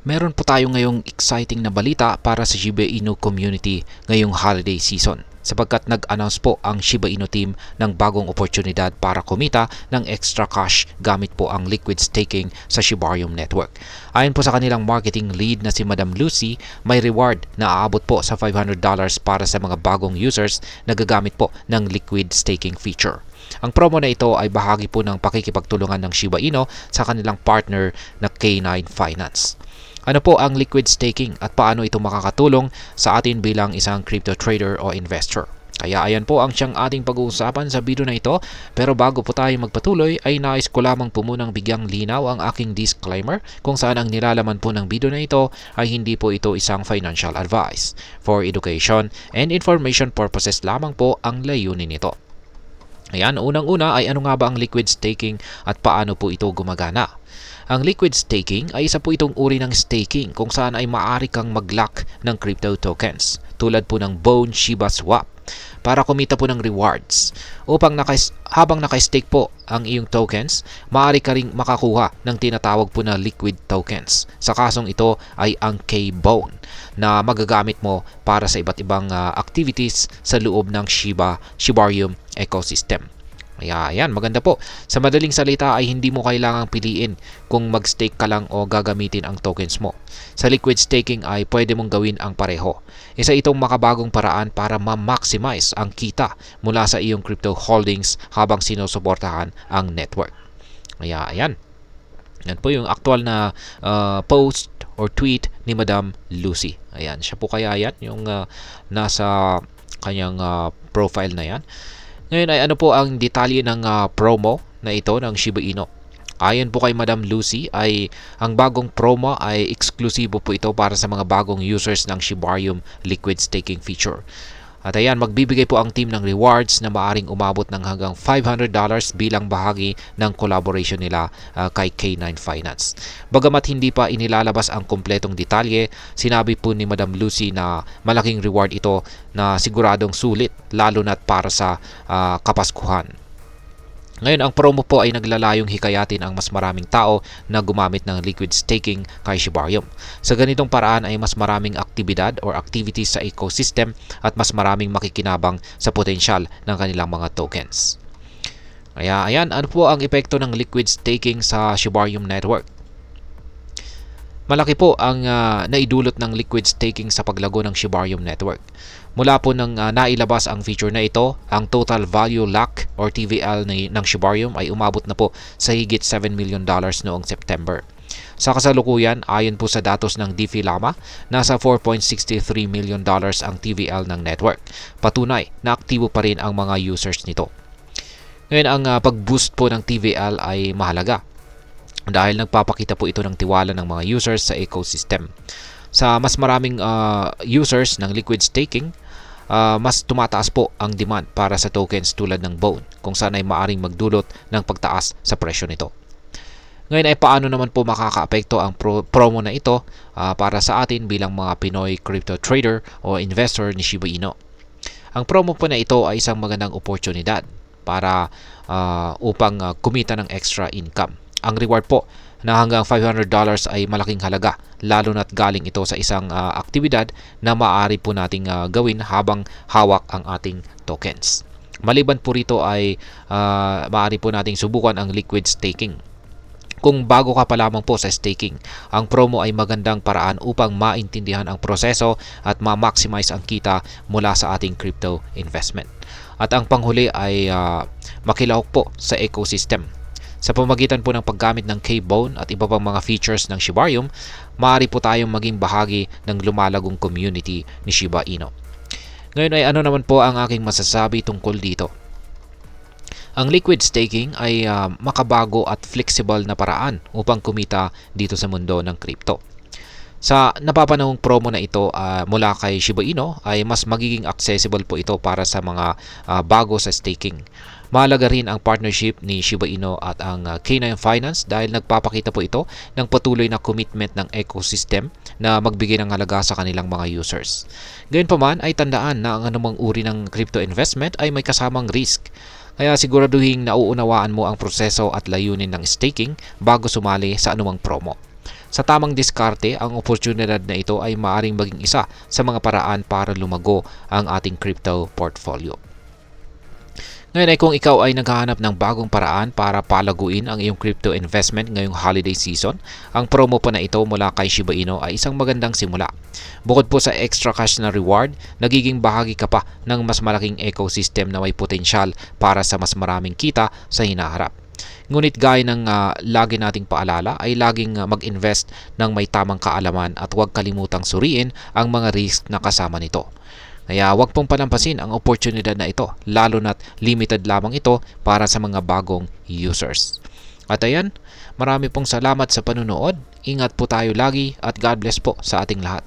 Meron po tayo ngayong exciting na balita para sa Shiba Inu community ngayong holiday season sapagkat nag-announce po ang Shiba Inu team ng bagong oportunidad para kumita ng extra cash gamit po ang liquid staking sa Shibarium network. Ayon po sa kanilang marketing lead na si Madam Lucy, may reward na aabot po sa $500 para sa mga bagong users na gagamit po ng liquid staking feature. Ang promo na ito ay bahagi po ng pakikipagtulungan ng Shiba Inu sa kanilang partner na K9 Finance. Ano po ang liquid staking at paano ito makakatulong sa atin bilang isang crypto trader o investor? Kaya ayan po ang siyang ating pag-uusapan sa video na ito. Pero bago po tayo magpatuloy ay nais ko lamang po munang bigyang linaw ang aking disclaimer kung saan ang nilalaman po ng video na ito ay hindi po ito isang financial advice. For education and information purposes lamang po ang layunin nito. Ayan, unang-una ay ano nga ba ang liquid staking at paano po ito gumagana? Ang liquid staking ay isa po itong uri ng staking kung saan ay maaari kang mag-lock ng crypto tokens tulad po ng Bone Shiba Swap para kumita po ng rewards. Habang naka-stake po ang iyong tokens, maaari ka ring makakuha ng tinatawag po na liquid tokens. Sa kasong ito ay ang K-Bone na magagamit mo para sa iba't ibang activities sa loob ng Shibarium ecosystem. Ayan, maganda po. Sa madaling salita ay hindi mo kailangang piliin kung mag-stake ka lang o gagamitin ang tokens mo. Sa liquid staking ay pwede mong gawin ang pareho. Isa itong makabagong paraan para ma-maximize ang kita mula sa iyong crypto holdings habang sinusuportahan ang network. Ayan. Yan po yung actual na post or tweet ni Madam Lucy. Ayan, siya po kaya yan, yung nasa kanyang profile na yan. Ngayon ay ano po ang detalye ng promo na ito ng Shiba Inu. Ayon po kay Madam Lucy ay ang bagong promo ay eksklusibo po ito para sa mga bagong users ng Shibarium liquid staking feature. At ayan, magbibigay po ang team ng rewards na maaring umabot ng hanggang $500 bilang bahagi ng collaboration nila kay K9 Finance. Bagamat hindi pa inilalabas ang kumpletong detalye, sinabi po ni Madam Lucy na malaking reward ito na siguradong sulit lalo na't para sa Kapaskuhan. Ngayon, ang promo po ay naglalayong hikayatin ang mas maraming tao na gumamit ng liquid staking kay Shibarium. Sa ganitong paraan ay mas maraming aktibidad or activities sa ecosystem at mas maraming makikinabang sa potensyal ng kanilang mga tokens. Kaya ayan, ano po ang epekto ng liquid staking sa Shibarium network? Malaki po ang naidulot ng liquid staking sa paglago ng Shibarium network. Mula po nang nailabas ang feature na ito, ang total value lock or TVL ng Shibarium ay umabot na po sa higit $7 million noong September. Sa kasalukuyan, ayon po sa datos ng DeFi Llama, nasa $4.63 million ang TVL ng network. Patunay na aktibo pa rin ang mga users nito. Ngayon, ang pag-boost po ng TVL ay mahalaga dahil nagpapakita po ito ng tiwala ng mga users sa ecosystem. Sa mas maraming users ng liquid staking, mas tumataas po ang demand para sa tokens tulad ng Bone kung saan ay maaring magdulot ng pagtaas sa presyo nito. Ngayon ay paano naman po makakaapekto ang promo na ito para sa atin bilang mga Pinoy crypto trader o investor ni Shiba Inu. Ang promo po na ito ay isang magandang oportunidad para upang kumita ng extra income. Ang reward po na hanggang $500 ay malaking halaga lalo na't galing ito sa isang aktibidad na maaari po nating gawin habang hawak ang ating tokens. Maliban po rito ay maaari po nating subukan ang liquid staking. Kung bago ka pa lamang po sa staking, ang promo ay magandang paraan upang maintindihan ang proseso at ma-maximize ang kita mula sa ating crypto investment. At ang panghuli ay makilahok po sa ecosystem. Sa pamagitan po ng paggamit ng K-Bone at iba pang mga features ng Shibarium, maaari po tayong maging bahagi ng lumalagong community ni Shiba Inu. Ngayon ay ano naman po ang aking masasabi tungkol dito? Ang liquid staking ay makabago at flexible na paraan upang kumita dito sa mundo ng crypto. Sa napapanahong promo na ito mula kay Shiba Inu ay mas magiging accessible po ito para sa mga bago sa staking. Mahalaga rin ang partnership ni Shiba Inu at ang K9 Finance dahil nagpapakita po ito ng patuloy na commitment ng ecosystem na magbigay ng halaga sa kanilang mga users. Gayunpaman ay tandaan na ang anumang uri ng crypto investment ay may kasamang risk. Kaya siguraduhin nauunawaan mo ang proseso at layunin ng staking bago sumali sa anumang promo. Sa tamang diskarte, ang oportunidad na ito ay maaring maging isa sa mga paraan para lumago ang ating crypto portfolio. Ngayon ay kung ikaw ay naghahanap ng bagong paraan para palaguin ang iyong crypto investment ngayong holiday season, ang promo po na ito mula kay Shiba Inu ay isang magandang simula. Bukod po sa extra cash na reward, nagiging bahagi ka pa ng mas malaking ecosystem na may potensyal para sa mas maraming kita sa hinaharap. Ngunit gaya ng lagi nating paalala ay laging mag-invest ng may tamang kaalaman at huwag kalimutang suriin ang mga risk na kasama nito. Kaya huwag pong palampasin ang oportunidad na ito, lalo na't limited lamang ito para sa mga bagong users. At ayan, marami pong salamat sa panunood, ingat po tayo lagi at God bless po sa ating lahat.